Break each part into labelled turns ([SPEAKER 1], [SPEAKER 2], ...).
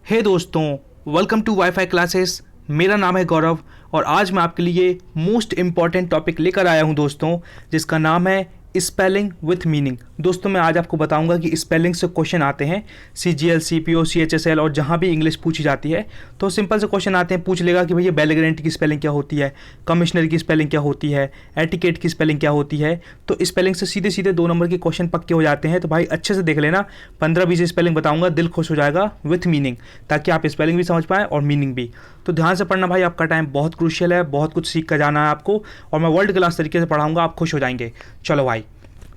[SPEAKER 1] हे दोस्तों, welcome to wifi classes. मेरा नाम है गौरव और आज मैं आपके लिए मोस्ट इम्पॉर्टेंट टॉपिक लेकर आया हूं दोस्तों, जिसका नाम है स्पेलिंग विथ मीनिंग। दोस्तों मैं आज आपको बताऊंगा कि स्पेलिंग से क्वेश्चन आते हैं CGL, CPO, CHSL और जहां भी इंग्लिश पूछी जाती है तो सिंपल से क्वेश्चन आते हैं। पूछ लेगा कि भैया बेल गारंटी की स्पेलिंग क्या होती है, कमिश्नर की स्पेलिंग क्या होती है, एटिकेट की स्पेलिंग क्या होती है। तो स्पेलिंग से सीधे सीधे 2 नंबर के क्वेश्चन पक्के हो जाते हैं। तो भाई अच्छे से देख लेना, 15-20 स्पेलिंग बताऊंगा, दिल खुश हो जाएगा विथ मीनिंग, ताकि आप स्पेलिंग भी समझ पाएँ और मीनिंग भी। तो ध्यान से पढ़ना भाई, आपका टाइम बहुत क्रूशियल है, बहुत कुछ सीख कर जाना है आपको और मैं वर्ल्ड क्लास तरीके से पढ़ाऊंगा, आप खुश हो जाएंगे। चलो भाई,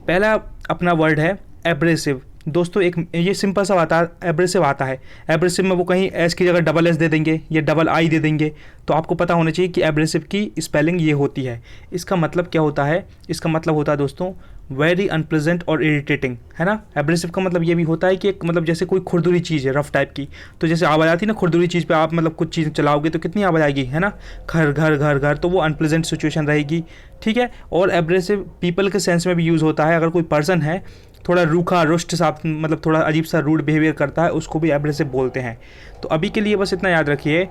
[SPEAKER 1] पहला अपना वर्ड है एब्रेसिव। दोस्तों एक ये सिंपल सा आता है, एब्रेसिव आता है। एब्रेसिव में वो कहीं एस की जगह डबल एस दे देंगे या डबल आई दे देंगे। तो आपको पता होना चाहिए कि एब्रेसिव की स्पेलिंग ये होती है। इसका मतलब क्या होता है? इसका मतलब होता है दोस्तों वेरी अनप्लेजेंट और इरिटेटिंग, है ना। एब्रेसिव का मतलब ये भी होता है कि एक मतलब जैसे कोई खुरदुरी चीज़ है, रफ टाइप की, तो जैसे आवाज़ आती है ना खुरदुरी चीज़ पे, आप मतलब कुछ चीज़ चलाओगे तो कितनी आवाज़ आएगी, है ना, घर घर घर घर, तो वो अनप्लेजेंट सिचुएशन रहेगी, ठीक है। और एब्रेसिव पीपल के सेंस में भी यूज़ होता है। अगर कोई पर्सन है थोड़ा रूखा रुष्ट सा, मतलब थोड़ा अजीब सा रूड बिहेवियर करता है, उसको भी एब्रेसिव बोलते हैं। तो अभी के लिए बस इतना याद रखिए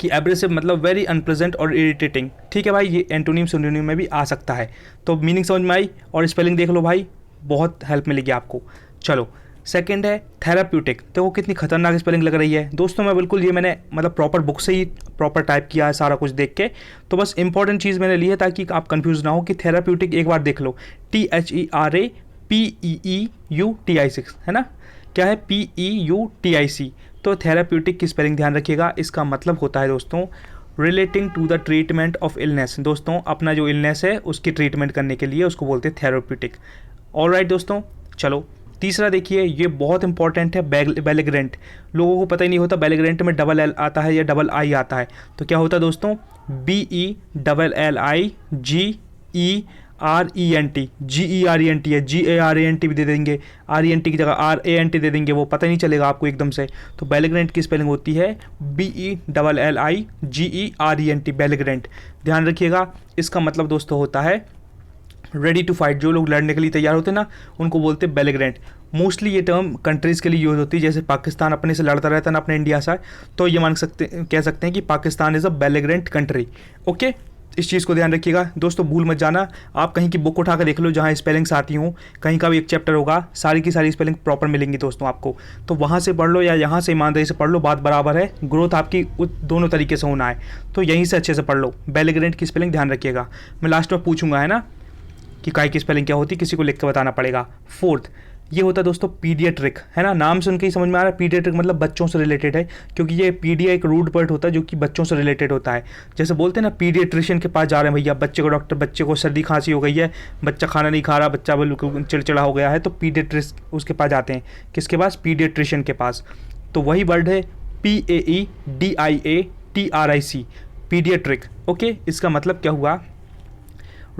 [SPEAKER 1] कि एब्रेसिव मतलब वेरी अनप्लेजेंट और इरिटेटिंग, ठीक है भाई। ये एंटोनिम सिनोनिम में भी आ सकता है। तो मीनिंग समझ में आई और स्पेलिंग देख लो भाई, बहुत हेल्प मिलेगी आपको। चलो सेकंड है थेराप्यूटिक। देखो कितनी खतरनाक स्पेलिंग लग रही है दोस्तों। मैं बिल्कुल ये मैंने मतलब प्रॉपर बुक से ही प्रॉपर टाइप किया है सारा कुछ देख के, तो बस इंपॉर्टेंट चीज़ मैंने ली है ताकि आप कंफ्यूज ना हो कि थेराप्यूटिक एक बार देख लो, THERAPEUTIC, है ना। क्या है? PEUTIC। तो थेराप्यूटिक की स्पेलिंग ध्यान रखिएगा। इसका मतलब होता है दोस्तों relating to the treatment of illness. दोस्तों अपना जो इलनेस है उसकी ट्रीटमेंट करने के लिए उसको बोलते हैं थेराप्यूटिक। ऑलराइट दोस्तों, चलो तीसरा देखिए, ये बहुत इंपॉर्टेंट है, बेलिग्रेंट। लोगों को पता ही नहीं होता बेलिग्रेंट में डबल एल आता है या डबल आई आता है। तो क्या होता है दोस्तों? BELLIGERENT, GERENT है, GARANT भी दे देंगे, RENT की जगह RANT दे देंगे, वो पता नहीं चलेगा आपको एकदम से। तो बेलिग्रेंट की स्पेलिंग होती है BELLIGERENT, बेलिग्रेंट। ध्यान रखिएगा। इसका मतलब दोस्तों होता है रेडी टू फाइट। जो लोग लड़ने के लिए तैयार होते हैं ना, उनको बोलते हैं बेलिग्रेंट। मोस्टली ये टर्म कंट्रीज़ के लिए यूज़ होती है। जैसे पाकिस्तान अपने से लड़ता रहता है ना अपने इंडिया से, तो ये कह सकते हैं कि Pakistan is a belligerent country. Okay, इस चीज़ को ध्यान रखिएगा दोस्तों, भूल मत जाना। आप कहीं की बुक उठा कर देख लो जहाँ स्पेलिंग्स आती हों, कहीं का भी एक चैप्टर होगा, सारी की सारी स्पेलिंग प्रॉपर मिलेंगी दोस्तों आपको। तो वहाँ से पढ़ लो या यहाँ से ईमानदारी से पढ़ लो, बात बराबर है। ग्रोथ आपकी दोनों तरीके से होना है, तो यहीं से अच्छे से पढ़ लो। बेलिग्रेंट की स्पेलिंग ध्यान रखिएगा। मैं लास्ट में पूछूंगा, है ना, कि काय की स्पेलिंग क्या होती है, किसी को लिख के बताना पड़ेगा। फोर्थ ये होता है दोस्तों पीडियाट्रिक, है ना। नाम सुन के ही समझ में आ रहा है पीडियाट्रिक मतलब बच्चों से रिलेटेड है, क्योंकि ये पीडिया एक रूड वर्ड होता है जो कि बच्चों से रिलेटेड होता है। जैसे बोलते हैं ना पीडियाट्रिशियन के पास जा रहे हैं भैया, बच्चे को डॉक्टर, बच्चे को सर्दी खांसी हो गई है, बच्चा खाना नहीं खा रहा, बच्चा बिल्कुल चिड़चिड़ा हो गया है, तो पीडियाट्रिस उसके पास जाते हैं। किसके पास? पीडियाट्रिशियन के पास। तो वही वर्ड है PAEDIATRIC, पीडियाट्रिक। ओके, इसका मतलब क्या हुआ?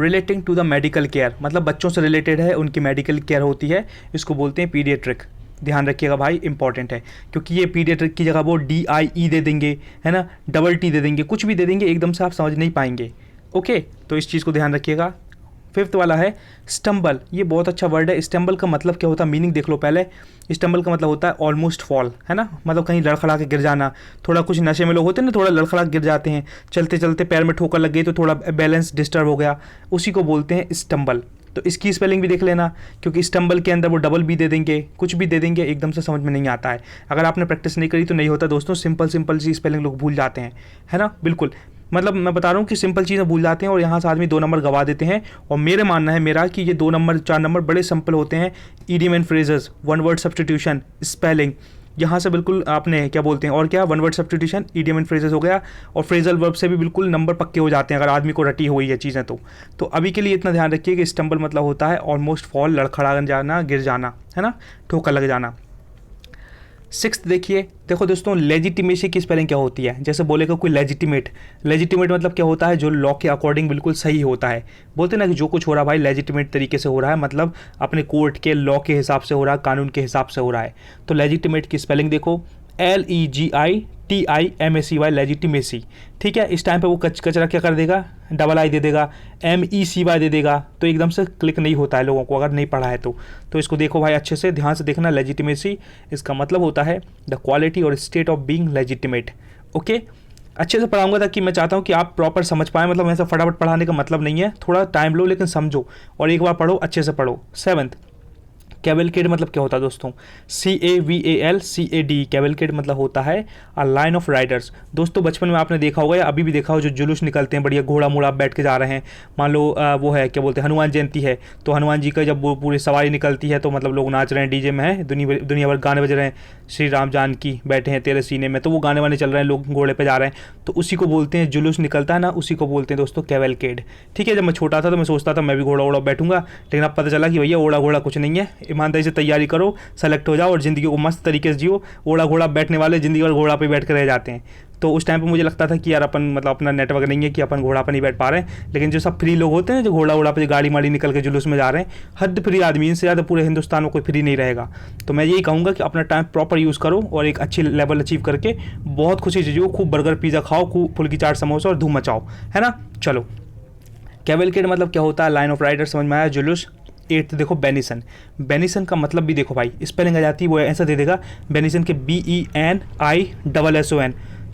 [SPEAKER 1] Relating to the medical care, मतलब बच्चों से रिलेटेड है, उनकी मेडिकल केयर होती है, इसको बोलते हैं पीडियाट्रिक। ध्यान रखिएगा भाई, इंपॉर्टेंट है, क्योंकि ये पीडियाट्रिक की जगह वो DIE दे देंगे, है ना, डबल T दे देंगे, कुछ भी दे देंगे, एकदम से आप समझ नहीं पाएंगे। ओके, तो इस चीज़ को ध्यान रखिएगा। फिफ्थ वाला है स्टम्बल। ये बहुत अच्छा वर्ड है। स्टम्बल का मतलब क्या होता है, मीनिंग देख लो पहले। स्टम्बल का मतलब होता है ऑलमोस्ट फॉल, है ना, मतलब कहीं लड़खड़ा के गिर जाना। थोड़ा कुछ नशे में लोग होते हैं ना, थोड़ा लड़खड़ा के गिर जाते हैं, चलते चलते पैर में ठोकर लग गई तो थोड़ा बैलेंस डिस्टर्ब हो गया, उसी को बोलते हैं स्टम्बल। तो इसकी स्पेलिंग भी देख लेना, क्योंकि स्टम्बल के अंदर वो डबल बी दे देंगे, कुछ भी दे देंगे, एकदम से समझ में नहीं आता है। अगर आपने प्रैक्टिस नहीं करी तो नहीं होता दोस्तों, सिंपल सिंपल सी स्पेलिंग लोग भूल जाते हैं, है ना। बिल्कुल, मतलब मैं बता रहा हूँ कि सिंपल चीज़ें भूल जाते हैं और यहाँ से आदमी 2 नंबर गवा देते हैं। और मेरे मानना है मेरा कि ये 2 नंबर 4 नंबर बड़े सिंपल होते हैं। Idiom and phrases, one word substitution, spelling, यहाँ से बिल्कुल आपने क्या बोलते हैं और क्या, one word substitution, idiom and phrases हो गया, और फ्रेजल वर्ब से भी बिल्कुल नंबर पक्के हो जाते हैं अगर आदमी को रटी हुई है चीज़ें। तो अभी के लिए इतना ध्यान रखिए कि स्टम्बल मतलब होता है ऑलमोस्ट फॉल, लड़खड़ा जाना, गिर जाना, है ना, ठोकर लग जाना। सिक्स्थ देखिए, देखो दोस्तों लेजिटिमेसी की स्पेलिंग क्या होती है। जैसे बोलेगा कोई लेजिटिमेट, लेजिटिमेट मतलब क्या होता है, जो लॉ के अकॉर्डिंग बिल्कुल सही होता है। बोलते ना कि जो कुछ हो रहा है भाई लेजिटिमेट तरीके से हो रहा है, मतलब अपने कोर्ट के लॉ के हिसाब से हो रहा है, कानून के हिसाब से हो रहा है। तो लेजिटिमेट की स्पेलिंग देखो LEGITIMACY, लेजिटिमेसी। ठीक है, इस टाइम पे वो कचरा क्या कर देगा, डबल आई दे देगा, MECY दे देगा, तो एकदम से क्लिक नहीं होता है लोगों को अगर नहीं पढ़ा है तो इसको देखो भाई, अच्छे से ध्यान से देखना। लेजिटिमेसी इसका मतलब होता है द क्वालिटी और state of being legitimate. Okay, अच्छे से पढ़ाऊंगा ताकि मैं चाहता हूँ कि आप प्रॉपर समझ पाएँ। मतलब ऐसा फटाफट पढ़ाने का मतलब नहीं है, थोड़ा टाइम लो लेकिन समझो और एक बार पढ़ो, अच्छे से पढ़ो। 7th, कैवलकेड मतलब क्या होता है दोस्तों, CAVALCAD, कैवलकेड मतलब होता है अ लाइन ऑफ राइडर्स। दोस्तों बचपन में आपने देखा होगा या अभी भी देखा हो, जो जुलूस निकलते हैं बढ़िया घोड़ा मोड़ा बैठ के जा रहे हैं। मान लो वो है क्या बोलते हैं, हनुमान जयंती है, तो हनुमान जी का जब वो पूरी सवारी निकलती है तो मतलब लोग नाच रहे हैं, डीजे में है, दुनिया भर गाने बज रहे हैं, श्री राम जानकी बैठे हैं तेरे सीने में, तो वो गाने वाने चल रहे हैं, लोग घोड़े पे जा रहे हैं, तो उसी को बोलते हैं, जुलूस निकलता है ना, उसी को बोलते हैं दोस्तों कैवलकेड। ठीक है, जब मैं छोटा था तो मैं सोचता था मैं भी घोड़ा ओड़ा बैठूंगा, लेकिन अब पता चला कि भैया ओड़ा घोड़ा कुछ नहीं है। ईमानदारी से तैयारी करो, सेलेक्ट हो जाओ और ज़िंदगी को मस्त तरीके से जियो। ओड़ा घोड़ा बैठने वाले ज़िंदगी भर घोड़ा पे बैठ कर रह जाते हैं। तो उस टाइम पे मुझे लगता था कि यार अपन मतलब अपना नेटवर्क नहीं है कि अपन घोड़ा पर नहीं बैठ पा रहे हैं, लेकिन जो सब फ्री लोग होते हैं जो घोड़ा पे गाड़ी माड़ी निकल के जुलूस में जा रहे हैं, हद फ्री आदमी, इनसे ज़्यादा पूरे हिंदुस्तान में कोई फ्री नहीं रहेगा। तो मैं यही कहूँगा कि अपना टाइम प्रॉपर यूज़ करो और एक अच्छी लेवल अचीव करके बहुत खुशी से जियो, खूब बर्गर पिज़्ज़ा खाओ, खूब फुल्की चाट समोसा और धूम मचाओ, है ना। चलो, कैवलकेड मतलब क्या होता है, लाइन ऑफ राइडर समझ में आया, जुलूस। 8th देखो बेनिसन। बेनिसन का मतलब भी देखो भाई, स्पेलिंग आ जाती है वो ऐसा दे देगा, बेनिसन के BENISSON।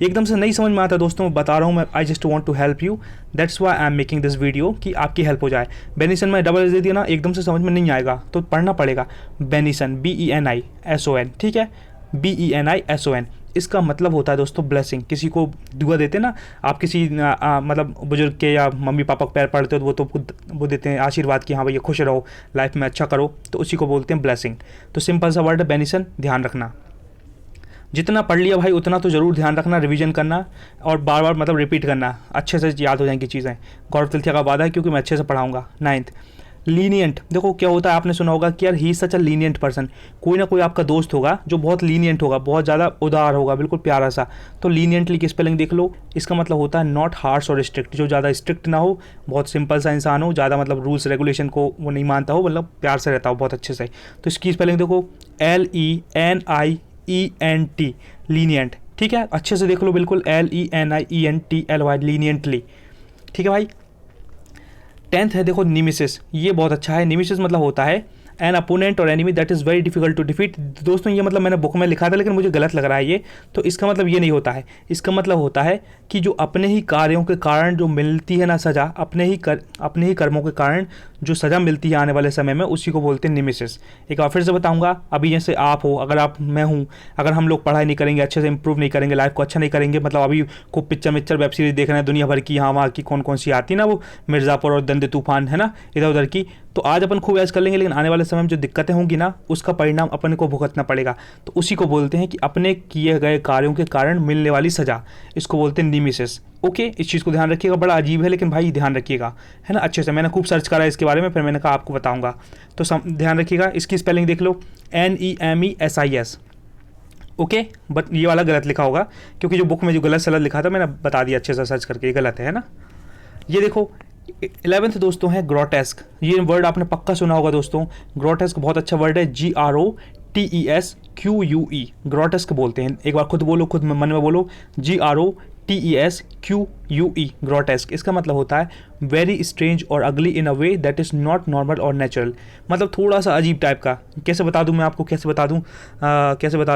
[SPEAKER 1] एकदम से नहीं समझ में आता दोस्तों, मैं बता रहा हूँ, मैं I just want to help you, that's why I am making this video, कि आपकी हेल्प हो जाए। बेनिसन में डबल एस दे दिया ना, एकदम से समझ में नहीं आएगा तो पढ़ना पड़ेगा। बेनिसन BENISSON, ठीक है, BENISSON। इसका मतलब होता है दोस्तों ब्लेसिंग, किसी को दुआ देते ना आप, किसी मतलब बुजुर्ग के या मम्मी पापा के पैर पड़ते हो तो वो देते हैं आशीर्वाद कि हाँ भैया खुश रहो, लाइफ में अच्छा करो, तो उसी को बोलते हैं ब्लेसिंग। तो सिंपल सा वर्ड है बेनिसन, ध्यान रखना। जितना पढ़ लिया भाई उतना तो ज़रूर ध्यान रखना, रिवीजन करना और बार बार मतलब रिपीट करना, अच्छे से याद हो जाएंगी चीज़ें। गौरव तिलथिया का वादा है, क्योंकि मैं अच्छे से पढ़ाऊंगा। 9th, lenient. देखो क्या होता है, आपने सुना होगा कि यार ही सच अ लीनियंट पर्सन, कोई ना कोई आपका दोस्त होगा जो बहुत लीनियंट होगा, बहुत ज़्यादा उदार होगा, बिल्कुल प्यारा सा। तो लीनियंटली की स्पेलिंग देख लो, इसका मतलब होता है नॉट हार्श और स्ट्रिक्ट, जो ज़्यादा स्ट्रिक्ट ना हो, बहुत सिंपल सा इंसान हो, ज़्यादा मतलब रूल्स रेगुलेशन को वो नहीं मानता हो, मतलब प्यार से रहता हो बहुत अच्छे से। तो इसकी स्पेलिंग देखो LENIENT, लीनियंट। ठीक है, अच्छे से देख लो, बिल्कुल LENIENTLY, लीनियंटली। ठीक है भाई। 10th है देखो निमिसिस, ये बहुत अच्छा है। निमिसिस मतलब होता है एन अपोनेंट और enemy that is very difficult to defeat. दोस्तों ये मतलब मैंने बुक में लिखा था लेकिन मुझे गलत लग रहा है ये, तो इसका मतलब ये नहीं होता है। इसका मतलब होता है कि जो अपने ही कार्यों के कारण जो मिलती है ना सज़ा, अपने ही कर्मों के कारण जो सज़ा मिलती है आने वाले समय में, उसी को बोलते हैं निमिसिस। एक बार फिर से बताऊंगा, अभी जैसे आप हो, अगर मैं हूँ, अगर हम लोग पढ़ाई नहीं करेंगे, अच्छे से इंप्रूव नहीं करेंगे, लाइफ को अच्छा नहीं करेंगे, मतलब अभी खूब पिक्चर वेब सीरीज देख रहे हैं दुनिया भर की, यहाँ वहाँ की कौन कौन सी आती है ना, वो मिर्ज़ापुर और दंदे तूफान है ना इधर उधर की, तो आज अपन खूब ऐश कर लेंगे, लेकिन आने वाले समय में जो दिक्कतें होंगी ना, उसका परिणाम अपन को भुगतना पड़ेगा। तो उसी को बोलते हैं कि अपने किए गए कार्यों के कारण मिलने वाली सज़ा, इसको बोलते हैं निमिसिस। ओके, इस चीज़ को ध्यान रखिएगा, बड़ा अजीब है लेकिन भाई ध्यान रखिएगा, है ना। अच्छे से मैंने खूब सर्च करा इसके बारे में, फिर मैंने कहा आपको बताऊंगा, तो ध्यान रखिएगा। इसकी स्पेलिंग देख लो NEMESIS। ओके, बट ये वाला गलत लिखा होगा, क्योंकि जो बुक में जो गलत सलत लिखा था मैंने बता दिया अच्छे से सर्च करके, ये गलत है ना। ये देखो 11th दोस्तों है ग्रोटेस्क। ये वर्ड आपने पक्का सुना होगा दोस्तों, ग्रोटेस्क बहुत अच्छा वर्ड है, GROTESQUE, ग्रोटेस्क बोलते हैं। एक बार खुद बोलो, खुद मन में बोलो, GROTESQUE, ग्रोटेस्क। इसका मतलब होता है वेरी स्ट्रेंज और ugly in a way that is not normal और नेचुरल, मतलब थोड़ा सा अजीब टाइप का। कैसे बता दूं मैं आपको, कैसे बता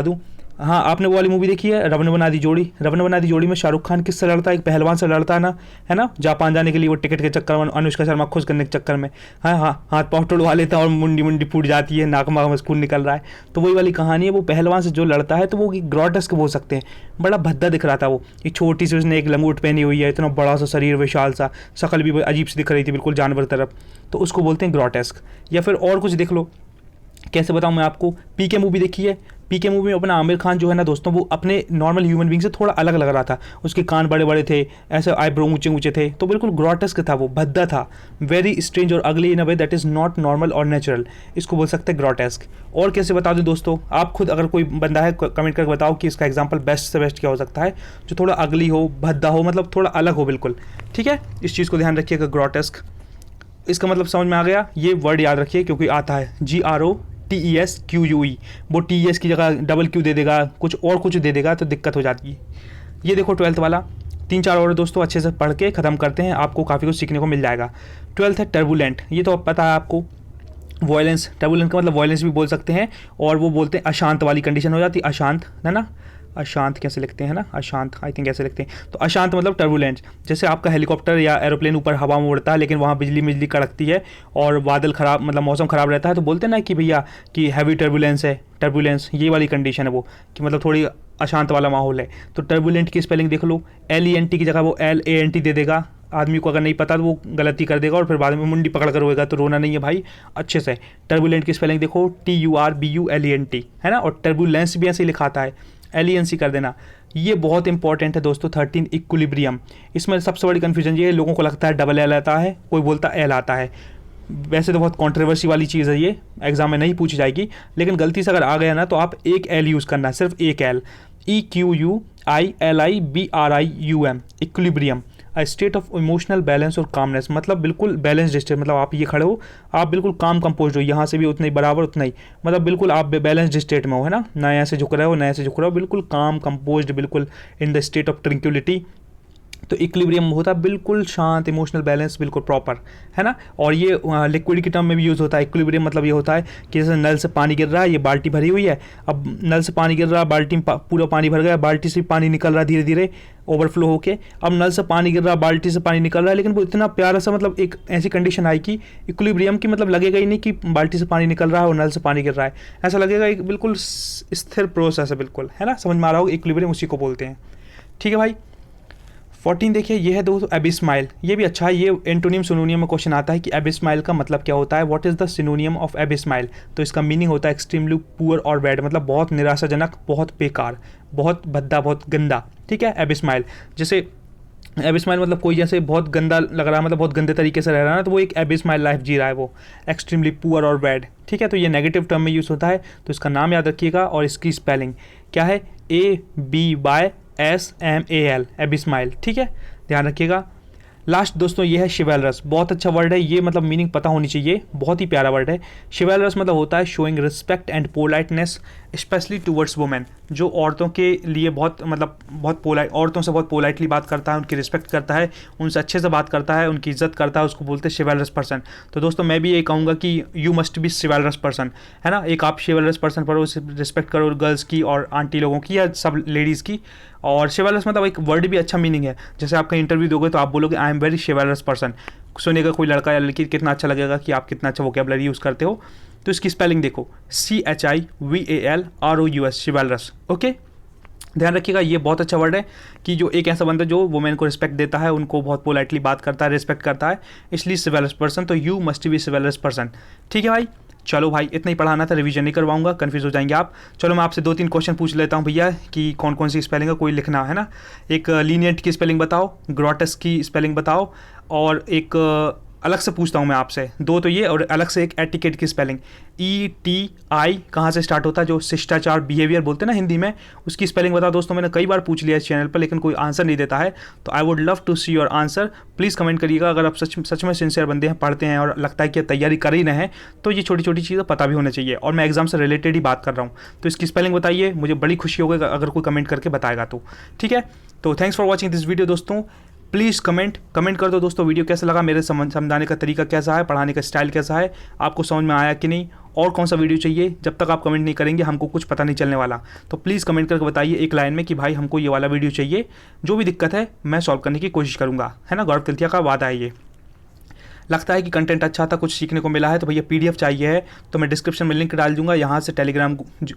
[SPEAKER 1] दूं। हाँ, आपने वो वाली मूवी देखी है रब ने बना दी जोड़ी। रब ने बना दी जोड़ी में शाहरुख खान किससे लड़ता है, एक पहलवान से लड़ता है ना, है ना, जापान जाने के लिए वो टिकट के चक्कर में, अनुष्का शर्मा खुश करने के चक्कर में, हाँ हाथ पाँव टुड़वा लेता है और मुंडी फूट जाती है, नाक में खून निकल रहा है। तो वही वाली कहानी है, वो पहलवान से जो लड़ता है तो वो ग्रोटेस्क बोल सकते हैं। बड़ा भद्दा दिख रहा था वो, एक छोटी सी उसने एक लंगोट पहनी हुई है, इतना बड़ा सा शरीर, विशाल सा, शक्ल भी अजीब सी दिख रही थी, बिल्कुल जानवर तरफ, तो उसको बोलते हैं ग्रोटेस्क। या फिर और कुछ देख लो, कैसे बताऊं मैं आपको, पीके मूवी देखी है। पीके मूवी में अपना आमिर खान जो है ना दोस्तों, वो अपने नॉर्मल ह्यूमन बीइंग से थोड़ा अलग लग रहा था, उसके कान बड़े बड़े थे, ऐसे आईब्रो ऊंचे ऊंचे थे, तो बिल्कुल ग्रोटेस्क था वो, भद्दा था, वेरी स्ट्रेंज और ugly in a way that is not normal और नेचुरल, इसको बोल सकते हैं ग्रोटेस्क। और कैसे बता दूं दोस्तों, आप खुद अगर कोई बंदा है कमेंट करके बताओ कि इसका एग्जाम्पल बेस्ट से बेस्ट क्या हो सकता है, जो थोड़ा अगली हो, भद्दा हो, मतलब थोड़ा अलग हो बिल्कुल। ठीक है, इस चीज़ को ध्यान रखिएगा, ग्रोटेस्क। इसका मतलब समझ में आ गया, ये वर्ड याद रखिए क्योंकि आता है, TESQUE, वो TES की जगह डबल क्यू दे देगा, कुछ दे देगा, तो दिक्कत हो जाती है। ये देखो 12th वाला, 3-4 और दोस्तों अच्छे से पढ़ के ख़त्म करते हैं, आपको काफ़ी कुछ सीखने को मिल जाएगा। 12th है टर्बुलेंट, ये तो पता है आपको, वॉयलेंस, टर्बुलेंट का मतलब वॉयलेंस भी बोल सकते हैं, और वो बोलते हैं अशांत वाली कंडीशन हो जाती है, अशांत है ना, अशांत कैसे लिखते हैं ना, अशांत आई थिंक ऐसे लिखते हैं, तो अशांत मतलब टर्बुलेंट। जैसे आपका हेलीकॉप्टर या एरोप्लेन ऊपर हवा में उड़ता है, लेकिन वहाँ बिजली कड़कती है और बादल खराब, मतलब मौसम खराब रहता है, तो बोलते हैं ना कि भैया कि हैवी टर्बुलेंस है, टर्बुलेंस ये वाली कंडीशन है वो, कि मतलब थोड़ी अशांत वाला माहौल है। तो टर्बुलेंट की स्पेलिंग देख लो, LENT की जगह वो LANT दे देगा, आदमी को अगर नहीं पता तो वो गलती कर देगा और फिर बाद में मुंडी पकड़ कर रोएगा, तो रोना नहीं है भाई, अच्छे से। टर्बुलेंट की स्पेलिंग देखो, TURBULENT है ना, और टर्बुलेंस भी ऐसे लिखाता है, LENC कर देना। ये बहुत इंपॉर्टेंट है दोस्तों। 13 इक्विलिब्रियम, इसमें सबसे बड़ी कन्फ्यूजन ये है, लोगों को लगता है डबल L आता है, कोई बोलता L आता है। वैसे तो बहुत कंट्रोवर्सी वाली चीज़ है, ये एग्जाम में नहीं पूछी जाएगी, लेकिन गलती से अगर आ गया ना तो आप एक L यूज़ करना, सिर्फ एक L, EQUILIBRIUM, equilibrium, a state of emotional balance और कामनेस, मतलब बिल्कुल बैलेंस्ड स्टेट, मतलब आप ये खड़े हो, आप बिल्कुल काम कंपोज हो, यहाँ से भी उतना ही बराबर उतना ही, मतलब बिल्कुल आप बैलेंस्ड स्टेट में हो, है ना, नया से झुक रहे हो, नया से झुक रहे हो, बिल्कुल काम कंपोज्ड, बिल्कुल in the state of tranquillity. तो इक्विलिब्रियम होता है बिल्कुल शांत, इमोशनल बैलेंस बिल्कुल प्रॉपर, है ना। और ये लिक्विड की टर्म में भी यूज़ होता है। इक्विलिब्रियम मतलब ये होता है कि जैसे नल से पानी गिर रहा है, ये बाल्टी भरी हुई है, अब नल से पानी गिर रहा है, बाल्टी में पूरा पानी भर गया, बाल्टी से पानी निकल रहा है धीरे धीरे ओवरफ्लो होके, अब नल से पानी गिर रहा है, बाल्टी से पानी निकल रहा है, लेकिन वो इतना प्यारा सा, मतलब एक ऐसी कंडीशन आई कि इक्विलिब्रियम की, मतलब लगेगा ही नहीं कि बाल्टी से पानी निकल रहा है और नल से पानी गिर रहा है, ऐसा लगेगा एक बिल्कुल स्थिर प्रोसेस है, बिल्कुल, है ना, समझ में आ रहा होगा, इक्विलिब्रियम उसी को बोलते हैं। ठीक है भाई। 14 देखिए, ये है दोस्तों एबिस्माइल, ये भी अच्छा है, ये एंटोनियम सिनोनियम में क्वेश्चन आता है कि एबिस्माइल का मतलब क्या होता है, what is the synonym of abysmal. तो इसका मीनिंग होता है एक्सट्रीमली पुअर और बैड, मतलब बहुत निराशाजनक, बहुत बेकार, बहुत भद्दा, बहुत गंदा। ठीक है, एबिस्माइल, जैसे एबिस्माइल मतलब कोई जैसे बहुत गंदा लग रहा है, मतलब बहुत गंदे तरीके से रह रहा है ना, तो वो एक एबिस्माइल लाइफ जी रहा है, वो एक्सट्रीमली पुअर और बैड। ठीक है, तो ये नेगेटिव टर्म में यूज़ होता है, तो इसका नाम याद रखिएगा, और इसकी स्पेलिंग क्या है, ABYSMAL, एबिस्माइल। ठीक है, ध्यान रखिएगा। लास्ट दोस्तों ये है शिवेलरस, बहुत अच्छा वर्ड है ये, मतलब मीनिंग पता होनी चाहिए, बहुत ही प्यारा वर्ड है। शिवेलरस मतलब होता है showing respect and politeness specially towards women, जो औरतों के लिए बहुत, मतलब बहुत पोलाइट, औरतों से बहुत पोलाइटली बात करता है, उनकी रिस्पेक्ट करता है, उनसे अच्छे से बात करता है, उनकी इज्जत करता है, उसको बोलते हैं शिवेलरस पर्सन। तो दोस्तों मैं भी ये कहूँगा कि यू मस्ट बी शिवेलरस पर्सन, है ना, एक आप शिवेलरस पर्सन पर रिस्पेक्ट करो गर्ल्स की और आंटी लोगों की या सब लेडीज़ की। और शिवेलरस मतलब एक वर्ड भी अच्छा मीनिंग है, जैसे आपका इंटरव्यू दोगे तो आप बोलोगे आई एम वेरी शिवेलरस पर्सन, सुनेगा कोई लड़का या लड़की, कितना अच्छा लगेगा कि आप कितना अच्छा वोकैबुलरी यूज़ करते हो। तो इसकी स्पेलिंग देखो, CHIVALROUS, शिवेलरस। ओके, ध्यान रखिएगा, ये बहुत अच्छा वर्ड है कि जो एक ऐसा बंदा जो वुमेन को रिस्पेक्ट देता है, उनको बहुत पोलाइटली बात करता है, रिस्पेक्ट करता है, इसलिए शिवेलरस पर्सन, तो यू मस्ट बी शिवेलरस पर्सन। ठीक है भाई, चलो भाई इतना ही पढ़ाना था, रिवीजन नहीं करवाऊंगा, कंफ्यूज हो जाएंगे आप। चलो मैं आपसे 2-3 क्वेश्चन पूछ लेता हूँ भैया कि कौन कौन सी स्पेलिंग है, कोई लिखना है ना। एक लीनियंट की स्पेलिंग बताओ, ग्रॉटस की स्पेलिंग बताओ, और एक अलग से पूछता हूँ मैं आपसे 2 तो ये, और अलग से एक एटिकेट की स्पेलिंग, ETI कहाँ से स्टार्ट होता है, जो शिष्टाचार बिहेवियर बोलते हैं ना हिंदी में, उसकी स्पेलिंग बताओ। दोस्तों मैंने कई बार पूछ लिया इस चैनल पर, लेकिन कोई आंसर नहीं देता है, तो I would love to see your answer. Please comment करिएगा, अगर आप सच में सिंसियर बंदे हैं, पढ़ते हैं और लगता है कि तैयारी कर ही रहे हैं, तो ये छोटी छोटी चीज़ें पता भी होना चाहिए, और मैं एग्जाम से रिलेटेड ही बात कर रहा हूँ। तो इसकी स्पेलिंग बताइए, मुझे बड़ी खुशी होगी अगर कोई कमेंट करके बताएगा तो। ठीक है, तो thanks for watching this video दोस्तों। प्लीज़ कमेंट कर दो दोस्तों, वीडियो कैसा लगा, मेरे समझाने का तरीका कैसा है, पढ़ाने का स्टाइल कैसा है, आपको समझ में आया कि नहीं, और कौन सा वीडियो चाहिए। जब तक आप कमेंट नहीं करेंगे हमको कुछ पता नहीं चलने वाला, तो प्लीज़ कमेंट करके बताइए एक लाइन में कि भाई हमको ये वाला वीडियो चाहिए, जो भी दिक्कत है मैं सॉल्व करने की कोशिश करूँगा, है ना। गौरव तिलथिया का वादा है ये। लगता है कि कंटेंट अच्छा था, कुछ सीखने को मिला है, तो भैया PDF चाहिए है तो मैं डिस्क्रिप्शन में लिंक डाल दूंगा, यहाँ से टेलीग्राम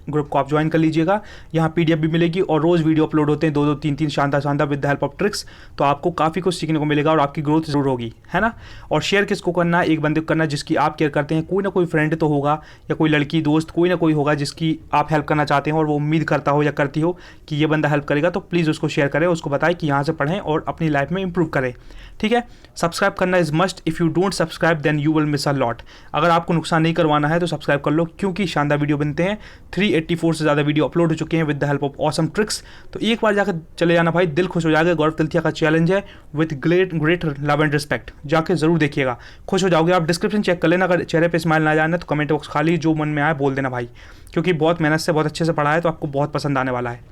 [SPEAKER 1] ग्रुप को आप ज्वाइन कर लीजिएगा, यहाँ PDF भी मिलेगी, और रोज़ वीडियो अपलोड होते हैं 2-2 3-3 शानदार with the help of tricks, तो आपको काफ़ी कुछ सीखने को मिलेगा और आपकी ग्रोथ जरूर होगी, है ना। और शेयर किसको करना है, एक बंदे को करना जिसकी आप केयर करते हैं, कोई ना कोई फ्रेंड तो होगा, या कोई लड़की दोस्त, कोई ना कोई होगा जिसकी आप हेल्प करना चाहते हैं, और वो उम्मीद करता हो या करती हो कि ये बंदा हेल्प करेगा, तो प्लीज़ उसको शेयर करें, उसको बताएं कि यहाँ से पढ़ें और अपनी लाइफ में इंप्रूव करें। ठीक है, सब्सक्राइब करना is must, if you don't don't subscribe then you will miss a lot. अगर आपको नुकसान नहीं करवाना है तो सब्सक्राइब कर लो, क्योंकि शानदार वीडियो बनते हैं। 384 से ज़्यादा वीडियो अपलोड हो चुके हैं with the help of awesome tricks. तो एक बार जाकर चले जाना भाई, दिल खुश हो जाएगा। गौरव तलतिया का चैलेंज है with great love and respect, जाके जरूर देखिएगा, खुश हो जाओगे आप। डिस्क्रिप्शन चेक कर लेना, अगर चेहरे पे स्माइल ना जाना तो कमेंट बॉक्स खाली जो मन में आए बोल देना भाई, क्योंकि बहुत मेहनत से बहुत अच्छे से पढ़ा है तो आपको बहुत पसंद आने वाला है।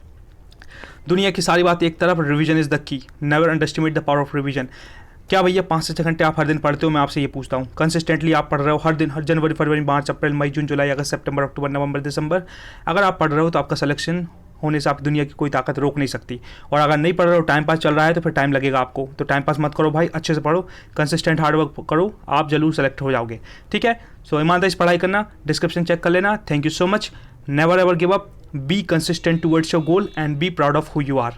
[SPEAKER 1] दुनिया की सारी बात एक तरफ, revision is the key, never underestimate the power of revision. क्या भैया 5 से 6 घंटे आप हर दिन पढ़ते हो? मैं आपसे ये पूछता हूँ, कंसिस्टेंटली आप पढ़ रहे हो हर दिन, हर जनवरी फरवरी मार्च अप्रैल मई जून जुलाई अगस्त सितंबर अक्टूबर नवंबर दिसंबर, अगर आप पढ़ रहे हो तो आपका सिलेक्शन होने से आप दुनिया की कोई ताकत रोक नहीं सकती। और अगर नहीं पढ़ रहे हो, टाइम पास चल रहा है, तो फिर टाइम लगेगा आपको। तो टाइम पास मत करो भाई, अच्छे से पढ़ो, कंसिस्टेंट हार्डवर्क करो, आप जरूर सेलेक्ट हो जाओगे। ठीक है, सो ईमानदारी से पढ़ाई करना, डिस्क्रिप्शन चेक कर लेना। Thank you so much. Never ever give up, be consistent towards your goal and be proud of who you are.